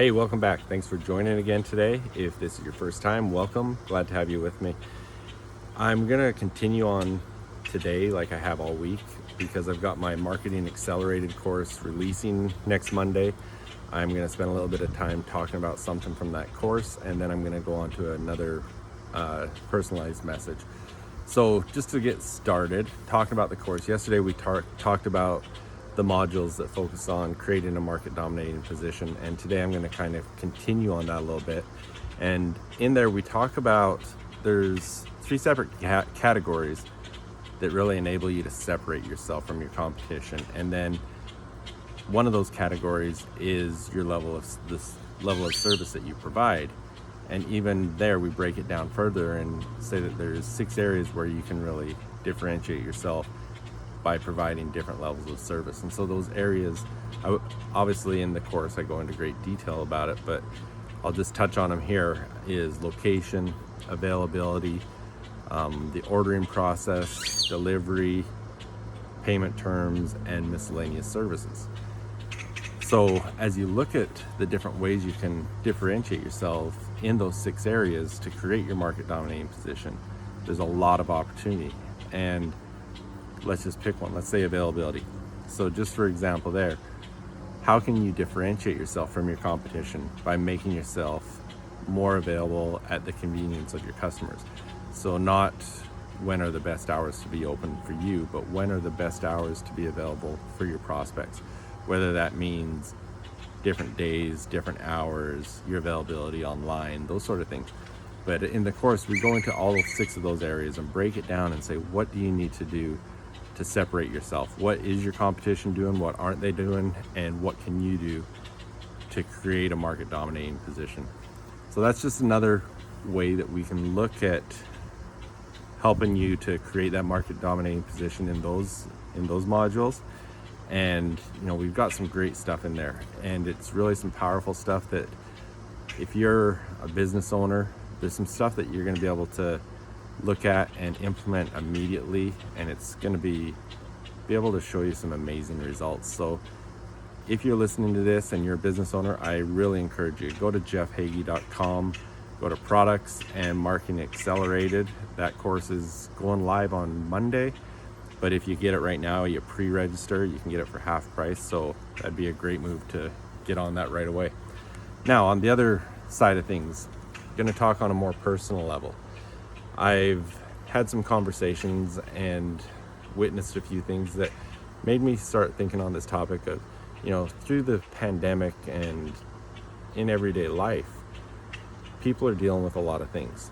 Hey, welcome back. Thanks for joining again today. If this is your first time, welcome. Glad to have you with me. I'm going to continue on today like I have all week because I've got my Marketing Accelerated course releasing next Monday. I'm going to spend a little bit of time talking about something from that course, and then I'm going to go on to another personalized message. So just to get started, talking about the course, yesterday we talked about the modules that focus on creating a market dominating position, and today I'm going to kind of continue on that a little bit. And in there we talk about there's three separate categories that really enable you to separate yourself from your competition, and then one of those categories is your level of service that you provide. And even there we break it down further and say that there's 6 areas where you can really differentiate yourself by providing different levels of service. And so those areas, obviously in the course I go into great detail about it, but I'll just touch on them here, is location, availability, the ordering process, delivery, payment terms, and miscellaneous services. So as you look at the different ways you can differentiate yourself in those 6 areas to create your market dominating position, there's a lot of opportunity. And let's just pick one. Let's say availability. So just for example there, how can you differentiate yourself from your competition? By making yourself more available at the convenience of your customers. So not when are the best hours to be open for you, but when are the best hours to be available for your prospects. Whether that means different days, different hours, your availability online, those sort of things. But in the course, we go into all 6 of those areas and break it down and say, what do you need to do to separate yourself? What is your competition doing? What aren't they doing? And what can you do to create a market dominating position? So that's just another way that we can look at helping you to create that market dominating position in those modules. And we've got some great stuff in there, and it's really some powerful stuff that if you're a business owner, there's some stuff that you're going to be able to look at and implement immediately, and it's going to be able to show you some amazing results. So if you're listening to this and you're a business owner, I really encourage you, go to jeffhagee.com, go to products and Marketing Accelerated. That course is going live on Monday. But if you get it right now, you pre-register, you can get it for half price. So that'd be a great move to get on that right away. Now, on the other side of things, I'm going to talk on a more personal level. I've had some conversations and witnessed a few things that made me start thinking on this topic of, through the pandemic and in everyday life, people are dealing with a lot of things.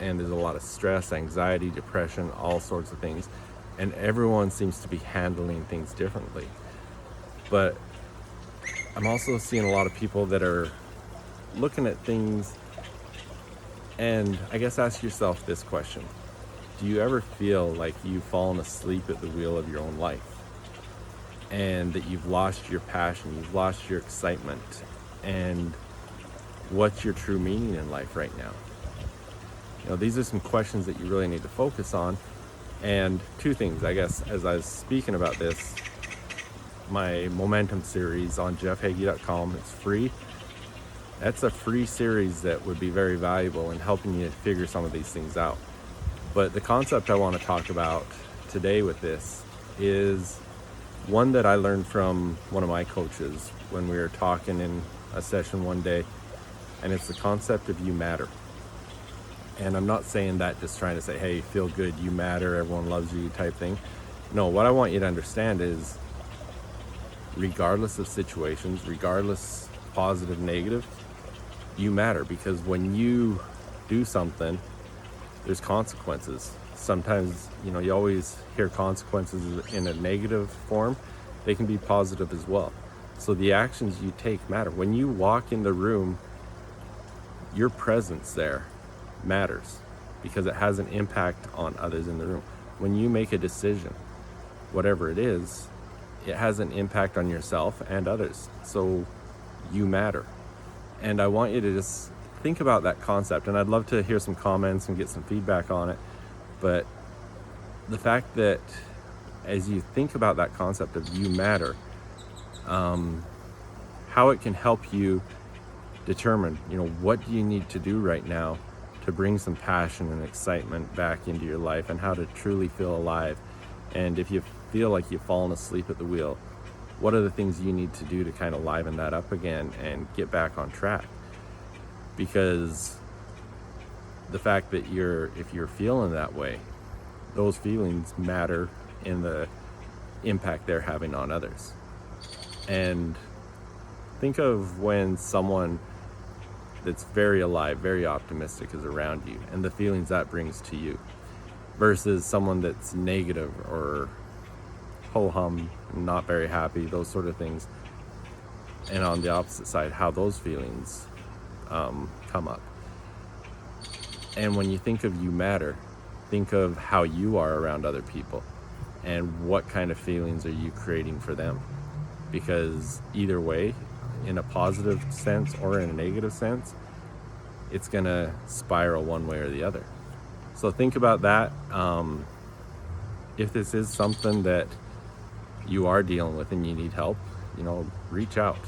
And there's a lot of stress, anxiety, depression, all sorts of things. And everyone seems to be handling things differently. But I'm also seeing a lot of people that are looking at things, and I guess ask yourself this question. Do you ever feel like you've fallen asleep at the wheel of your own life? And that you've lost your passion, you've lost your excitement, and what's your true meaning in life right now? These are some questions that you really need to focus on. And 2 things, I guess, as I was speaking about this, my Momentum series on jeffhagee.com, it's free. That's a free series that would be very valuable in helping you figure some of these things out. But the concept I want to talk about today with this is one that I learned from one of my coaches when we were talking in a session one day, and it's the concept of you matter. And I'm not saying that just trying to say, hey, feel good, you matter, everyone loves you type thing. No, what I want you to understand is regardless of situations, regardless positive, negative, you matter, because when you do something, there's consequences. Sometimes, you always hear consequences in a negative form. They can be positive as well. So the actions you take matter. When you walk in the room, your presence there matters because it has an impact on others in the room. When you make a decision, whatever it is, it has an impact on yourself and others. So you matter. And I want you to just think about that concept, and I'd love to hear some comments and get some feedback on it. But the fact that as you think about that concept of you matter, how it can help you determine, what do you need to do right now to bring some passion and excitement back into your life, and how to truly feel alive. And if you feel like you've fallen asleep at the wheel, what are the things you need to do to kind of liven that up again and get back on track? Because the fact that if you're feeling that way, those feelings matter in the impact they're having on others. And think of when someone that's very alive, very optimistic is around you, and the feelings that brings to you, versus someone that's negative or ho-hum, not very happy, those sort of things. And on the opposite side, how those feelings come up. And when you think of you matter, think of how you are around other people and what kind of feelings are you creating for them. Because either way, in a positive sense or in a negative sense, it's gonna spiral one way or the other. So think about that. If this is something that you are dealing with and you need help, reach out.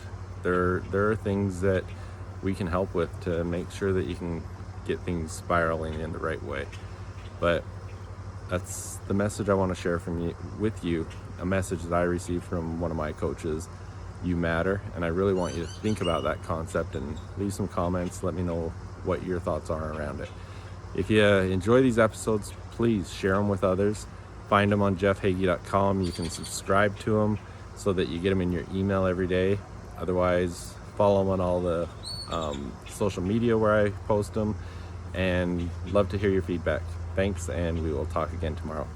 There are things that we can help with to make sure that you can get things spiraling in the right way. But that's the message I want to share with you, a message that I received from one of my coaches. You matter, and I really want you to think about that concept and leave some comments. Let me know what your thoughts are around it. If you enjoy these episodes, please share them with others. Find them on jeffhagee.com. You can subscribe to them so that you get them in your email every day. Otherwise, follow them on all the social media where I post them, and love to hear your feedback. Thanks, and we will talk again tomorrow.